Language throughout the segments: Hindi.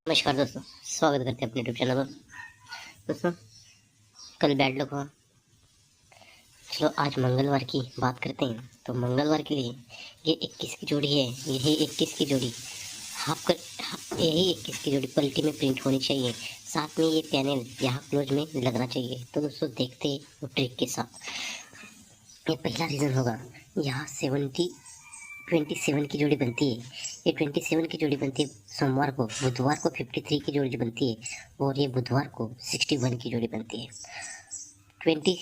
नमस्कार दोस्तों, स्वागत करते हैं अपने यूट्यूब चैनल पर। दोस्तों, कल बैड लक हुआ। चलो आज मंगलवार की बात करते हैं। तो मंगलवार के लिए ये 21 की जोड़ी है। यही 21 की जोड़ी यही 21 की जोड़ी पलटी में प्रिंट होनी चाहिए। साथ में ये पैनल यहाँ क्लोज में लगना चाहिए। तो दोस्तों देखते हैं वो ट्रिक के साथ। ये पहला रीज़न होगा, यहाँ 27 की जोड़ी बनती है। ये 27 की जोड़ी बनती है सोमवार को। बुधवार को 53 की जोड़ी बनती है और ये बुधवार को 61 की जोड़ी बनती है। 27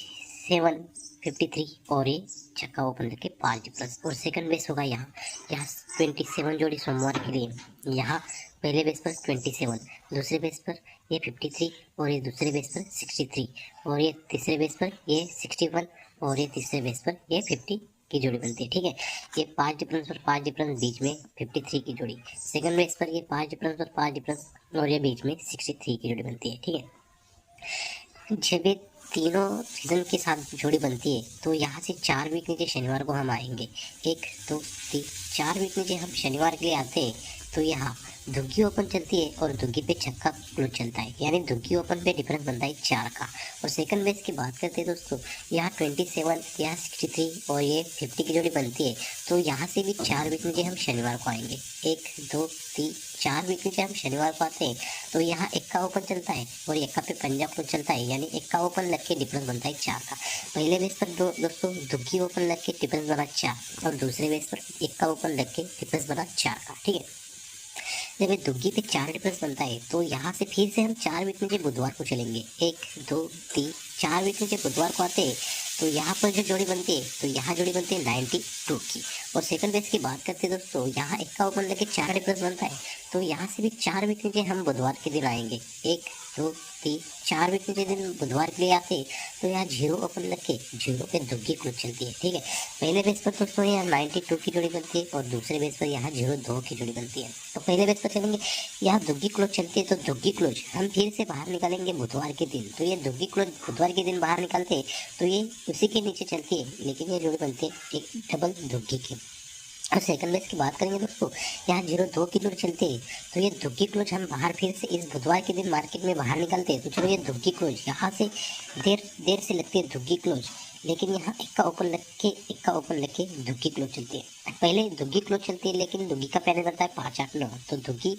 53 और ये छक्का ओपन करके 5 प्लस। और सेकंड बेस होगा यहाँ 27 जोड़ी सोमवार के लिए। यहाँ पहले बेस पर 27, दूसरे बेस पर ये 53 और ये दूसरे बेस पर 63 और ये तीसरे बेस पर ये 61 और ये तीसरे बेस पर ये 50 की जोड़ी बनती है। ठीक है, ये 5 डिफरेंस और 5 डिफरेंस बीच में 53 की जोड़ी। सेकंड बेस पर ये 5 डिफरेंस और 5 डिफरेंस और ये बीच में 63 की जोड़ी बनती है। ठीक है, जब ये तीनों सीजन के साथ जोड़ी बनती है तो यहाँ से 4 वीक नीचे शनिवार को हम आएंगे। 1 2 3 4 वीक नीचे हम शनिवार के लिए आते हैं। तो यहाँ दुग्गी ओपन चलती है और दुग्गी पे छक्का क्लोज चलता है, यानी दुग्गी ओपन पे डिफरेंस बनता है 4 का। और सेकंड बेस की बात करते हैं दोस्तों, यहाँ 27 यहाँ 63 और ये 50 की जोड़ी बनती है। तो यहाँ से भी 4 वीक नीचे हम शनिवार को आएंगे। 1 2 3 4 वीक नीचे हम शनिवार को आते हैं। तो यहाँ एक्का ओपन चलता है और एक्का पे पंजा क्लोज चलता है, यानी एक्का ओपन लग के डिफरेंस बनता है 4 का। पहले बेस पर दोस्तों दुग्गी ओपन लग के डिफरेंस बना 4 और दूसरे बेस पर एक्का ओपन लग के डिफरेंस बना 4 का। ठीक है, जब ये दुग्गी पे 4 डिफरेंस बनता है तो यहाँ से फिर से हम 4 वीक नीचे बुधवार को चलेंगे। 1 2 3 4 वीक नीचे बुधवार को आते हैं। तो यहाँ पर जो जोड़ी बनती है तो यहाँ जोड़ी बनती है 92 की। और सेकंड बेस की बात करते हैं दोस्तों, यहाँ एक्का ओपन लेके 4 डिफरेंस बनता है। तो यहाँ से भी 4 वीक नीचे हम बुधवार के दिन आएंगे। 1 2 3 4 वीक नीचे दिन बुधवार के लिए आते हैं। तो यहाँ 0 ओपन लग के 0 पे दुग्गी क्लोज चलती है। ठीक है, पहले बेस पर दोस्तों यहाँ 92 की जोड़ी बनती है और दूसरे बेस पर यहाँ 02 की जोड़ी बनती है। तो पहले बेस पर चलेंगे, यहाँ दुग्गी क्लोज चलती है। तो दुग्गी क्लोज हम फिर से बाहर निकालेंगे बुधवार के दिन। तो ये दुग्गी क्लोज बुधवार के दिन बाहर निकालते हैं तो ये उसी के नीचे चलती है, लेकिन ये जोड़ी बनती है एक डबल दुग्गी की। और सेकंड बेस की बात करेंगे दोस्तों, यहाँ 02 की जोड़ी चलती है। तो ये दुग्गी क्लोज हम बाहर फिर से इस बुधवार के दिन मार्केट में बाहर निकालते हैं। तो चलो ये दुग्गी क्लोज यहाँ से देर से लगती है दुग्गी क्लोज, लेकिन यहाँ एक्का ओपन लग के दुग्गी क्लोज चलती है। पहले दुग्गी क्लोज चलती है लेकिन दुग्गी का पैनल बनता है 5 8 9। तो दुग्गी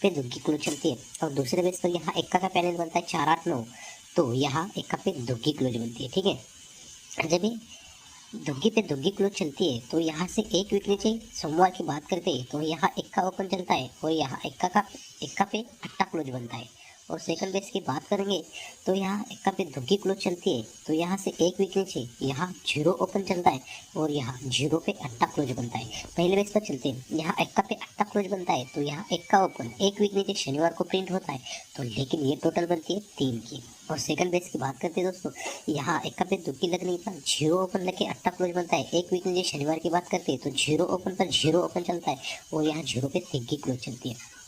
पे दुग्गी क्लोज चलती है और दूसरे बेस पर यहाँ एक्का का पैनल बनता है 4 8 9। तो यहाँ एक्का पे दुग्गी क्लोज बनती है। ठीक है, जब ये दुग्गी पे दुग्गी क्लोज चलती है तो यहाँ से 1 वीक नीचे सोमवार की बात करते हैं तो यहाँ एक्का ओपन चलता है और यहाँ एक्का पे अट्टा क्लोज बनता है। और सेकंड बेस की बात करेंगे तो यहाँ एक्का पे दुग्गी क्लोज चलती है। तो यहाँ से 1 वीक नीचे यहाँ 0 ओपन चलता है और यहाँ 0 पे अट्टा क्लोज बनता है। पहले बेस पर चलते हैं, यहाँ एक्का पे अट्टा क्लोज बनता है। तो यहाँ एक्का ओपन 1 वीक नीचे शनिवार को प्रिंट होता है। तो लेकिन ये टोटल बनती है 3 की। और सेकंड बेस की बात करते हैं दोस्तों, यहाँ एक्का पे दुग्गी लगने के बाद 0 ओपन लग के अट्टा क्लोज बनता है। 1 वीक नीचे शनिवार की बात करते हैं तो 0 ओपन पर 0 ओपन चलता है और यहाँ 0 पे तिग्गी क्लोज चलती है।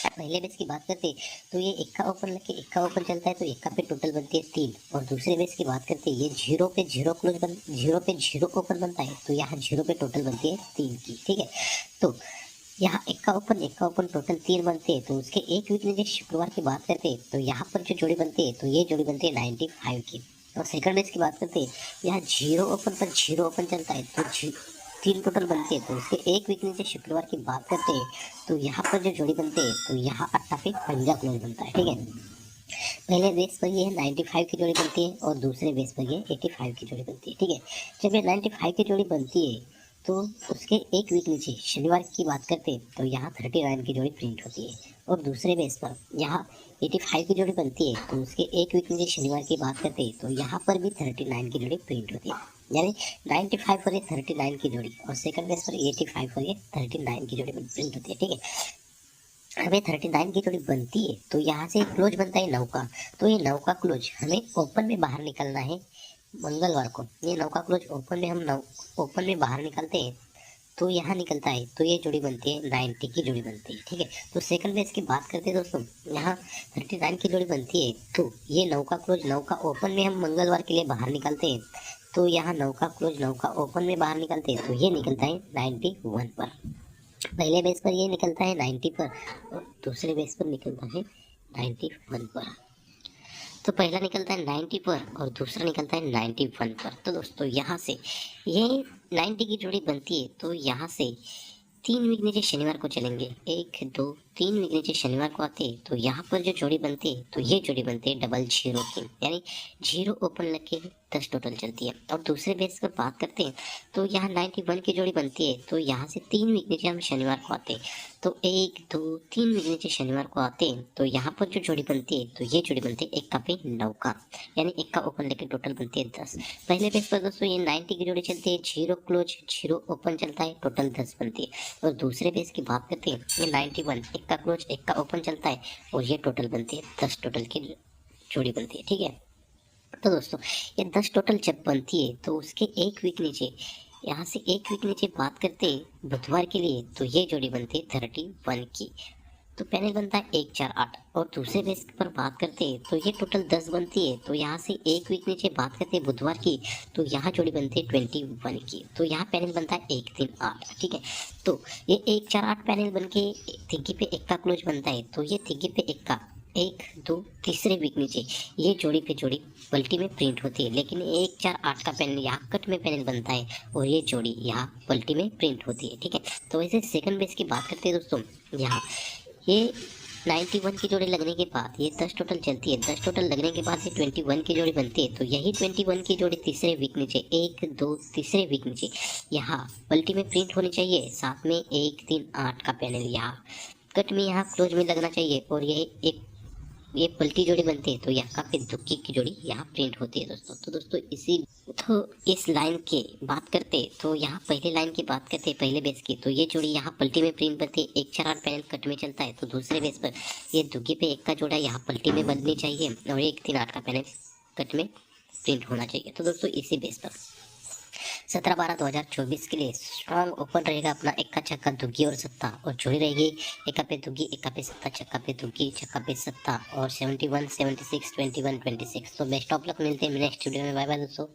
पहले बेस की बात करते हैं तो ये एक्का ओपन लग के एक्का ओपन चलता है। तो एक्का पे टोटल बनती है 3। और दूसरे बेस की बात करते हैं, ये 0 पे 0 ओपन बनता है। तो यहाँ 0 पे टोटल बनती है 3 की। ठीक है, तो यहाँ एक्का ओपन टोटल 3 बनते हैं। तो उसके 1 वीक नीचे शुक्रवार की बात करते हैं तो यहाँ पर जो जोड़ी बनती है तो ये जोड़ी बनती है 95 की। और सेकंड बेस की बात करते हैं, यहाँ 0 ओपन पर 0 ओपन चलता है। तो 3 टोटल बनते हैं। तो उसके 1 वीक नीचे शुक्रवार की बात करते हैं तो यहाँ पर जो जोड़ी बनते हैं तो यहाँ अट्टा पे पंजा क्लोज बनता है। ठीक है, पहले बेस पर ये 95 की जोड़ी बनती है और दूसरे बेस पर ये 85 की जोड़ी बनती है। ठीक है, जब ये 95 की जोड़ी बनती है तो उसके 1 वीक नीचे शनिवार की बात करते हैं तो यहाँ 39 की जोड़ी प्रिंट होती है। और दूसरे बेस पर यहाँ 85 की जोड़ी बनती है। तो उसके 1 वीक नीचे शनिवार की बात करते हैं तो यहाँ पर भी 39 की जोड़ी प्रिंट होती है, यानी 95 पर ये 39 की जोड़ी और सेकंड बेस पर 85 पर ये 39 की जोड़ी प्रिंट होती है। ठीक है, हमें 39 की जोड़ी बनती है तो यहाँ से क्लोज बनता है 9 का। तो ये 9 का क्लोज हमें ओपन में बाहर निकलना है मंगलवार को। ये 9 का क्लोज ओपन में बाहर निकलते हैं तो यहाँ निकलता है। तो ये जोड़ी बनती है 90 की जोड़ी बनती है। ठीक है, तो सेकंड बेस की बात करते हैं दोस्तों, यहाँ 39 की जोड़ी बनती है। तो ये 9 का क्लोज 9 का ओपन में हम मंगलवार के लिए बाहर निकालते हैं। तो यहाँ 9 का क्लोज 9 का ओपन में बाहर निकलते हैं तो ये निकलता है 91 पर। पहले बेस पर ये निकलता है 90 पर और दूसरे बेस पर निकलता है 91 पर। तो पहला निकलता है 90 पर और दूसरा निकलता है 91 पर। तो दोस्तों यहाँ से ये 90 की जोड़ी बनती है, तो यहाँ से 3 वीक नीचे शनिवार को चलेंगे, 1 2 3 वीक नीचे शनिवार को आते हैं, तो यहाँ पर जो जोड़ी बनती है तो ये जोड़ी बनती है डबल जीरो की, यानी जीरो ओपन लग के 10 टोटल चलती है। और दूसरे बेस पर बात करते हैं तो यहाँ 91 की जोड़ी बनती है, तो यहाँ से 3 वीक नीचे हम शनिवार को आते हैं, तो 1 2 3 वीक नीचे शनिवार को आते हैं, तो यहाँ पर जो जोड़ी बनती है तो ये जोड़ी बनती है इक्का पे 9 का, यानी इक्का ओपन लेके टोटल बनती है 10। पहले बेस पर दोस्तों ये 90 की जोड़ी चलती है, जीरो क्लोज जीरो ओपन चलता है, टोटल 10 बनती है। और दूसरे बेस की बात करते हैं ये 91 इक्का क्लोज इक्का ओपन चलता है और ये टोटल बनती है 10 टोटल की जोड़ी बनती है, ठीक है। तो दोस्तों ये 10 टोटल जब बनती है तो उसके एक वीक नीचे, यहाँ से एक वीक नीचे बात करते हैं बुधवार के लिए, तो ये जोड़ी बनती है 31 की। तो पैनल बनता है 1 4 8। और दूसरे बेस पर बात करते हैं तो ये टोटल 10 बनती है, तो यहाँ से एक वीक नीचे बात करते हैं बुधवार की, तो यहाँ जोड़ी बनती है 21 की। तो यहाँ पैनल बनता है 1 3 8, ठीक है। तो ये 1 4 8 पैनल बन के थिग्गी पे इक्का क्लोज बनता है, तो ये थिग्गी पे इक्का 1 2 तीसरे वीक नीचे ये जोड़ी पे जोड़ी पलटी में प्रिंट होती है, लेकिन 1 4 8 का पैनल यहाँ कट में पैनल बनता है और ये जोड़ी यहाँ पलटी में प्रिंट होती है, ठीक है। तो वैसे सेकंड बेस की बात करते हैं दोस्तों, यहाँ ये 91 की जोड़ी लगने के बाद ये 10 टोटल चलती है, 10 टोटल लगने के बाद ये 21 की जोड़ी बनती है, तो यही 21 की जोड़ी तीसरे वीक नीचे 1 2 तीसरे वीक नीचे यहाँ पलटी में प्रिंट होनी चाहिए, साथ में 1 3 8 का पैनल यहाँ कट में यहाँ क्लोज में लगना चाहिए, और ये पलटी जोड़ी बनती है, तो यहाँ पे दुक्की की जोड़ी यहाँ प्रिंट होती है दोस्तों। तो दोस्तों इस लाइन की बात करते तो यहाँ पहले लाइन की बात करते पहले बेस की, तो ये जोड़ी यहाँ पलटी में प्रिंट बनती है, 1 4 8 पैनल कट में चलता है, तो दूसरे बेस पर ये दुग्गी पे एक का जोड़ा यहाँ पलटी में बननी चाहिए और 1 3 8 का पैनल कट में प्रिंट होना चाहिए। तो दोस्तों इसी बेस पर 17/12/2024 के लिए स्ट्रॉन्ग ओपन रहेगा अपना इक्का चक्का दुग्गी और सत्ता, और जोड़ी रहेगी इक्का पे दुग्गी इक्का पे सत्ता चक्का पे दुग्गी चक्का पे सत्ता और 71 76 21 26। तो बेस्ट ऑफ लक, मिलते हैं नेक्स्ट वीडियो में। बाय बाय दोस्तों।